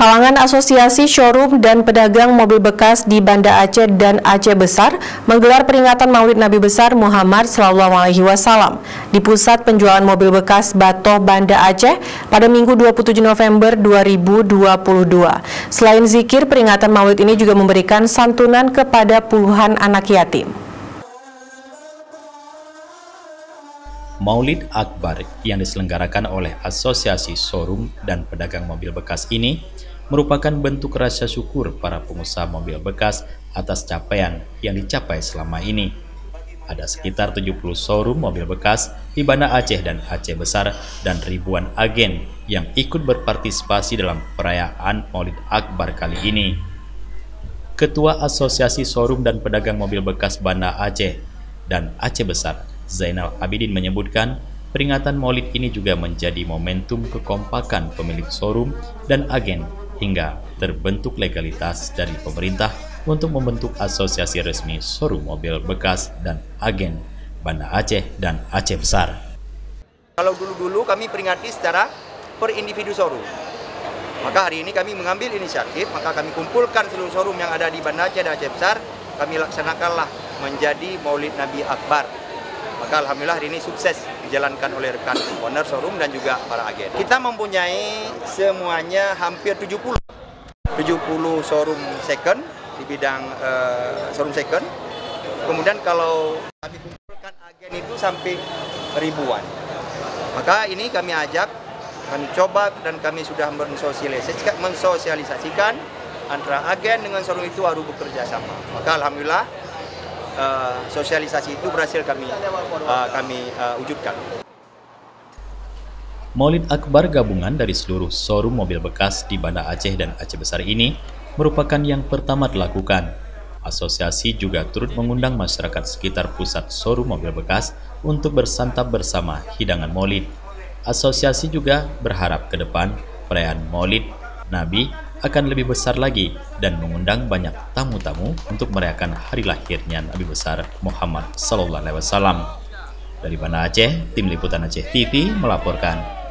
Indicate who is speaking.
Speaker 1: Kalangan Asosiasi Showroom dan Pedagang Mobil Bekas di Banda Aceh dan Aceh Besar menggelar peringatan Maulid Nabi Besar Muhammad SAW di Pusat Penjualan Mobil Bekas Batoh Banda Aceh pada Minggu 27 November 2022. Selain zikir, peringatan Maulid ini juga memberikan santunan kepada puluhan anak yatim.
Speaker 2: Maulid Akbar yang diselenggarakan oleh Asosiasi Showroom dan Pedagang Mobil Bekas ini merupakan bentuk rasa syukur para pengusaha mobil bekas atas capaian yang dicapai selama ini. Ada sekitar 70 showroom mobil bekas di Banda Aceh dan Aceh Besar dan ribuan agen yang ikut berpartisipasi dalam perayaan Maulid Akbar kali ini. Ketua Asosiasi Showroom dan Pedagang Mobil Bekas Banda Aceh dan Aceh Besar, Zainal Abidin menyebutkan, peringatan Maulid ini juga menjadi momentum kekompakan pemilik showroom dan agen hingga terbentuk legalitas dari pemerintah untuk membentuk asosiasi resmi showroom mobil bekas dan agen Banda Aceh dan Aceh Besar.
Speaker 3: Kalau dulu-dulu kami peringati secara per individu showroom, maka hari ini kami mengambil inisiatif, maka kami kumpulkan seluruh showroom yang ada di Banda Aceh dan Aceh Besar, kami laksanakanlah menjadi Maulid Nabi Akbar. Maka alhamdulillah hari ini sukses dijalankan oleh rekan owner showroom dan juga para agen. Kita mempunyai semuanya hampir 70 showroom second di bidang showroom second. Kemudian kalau kami kumpulkan agen itu sampai ribuan. Maka ini kami ajak, kami coba dan kami sudah mensosialisasikan antara agen dengan showroom itu harus bekerja sama. Maka alhamdulillah sosialisasi itu berhasil kami wujudkan.
Speaker 2: Maulid Akbar gabungan dari seluruh showroom mobil bekas di Banda Aceh dan Aceh Besar ini merupakan yang pertama dilakukan. Asosiasi juga turut mengundang masyarakat sekitar pusat showroom mobil bekas untuk bersantap bersama hidangan Maulid. Asosiasi juga berharap ke depan perayaan Maulid Nabi akan lebih besar lagi dan mengundang banyak tamu-tamu untuk merayakan hari lahirnya Nabi besar Muhammad SAW. Dari Banda Aceh, Tim Liputan Aceh TV melaporkan.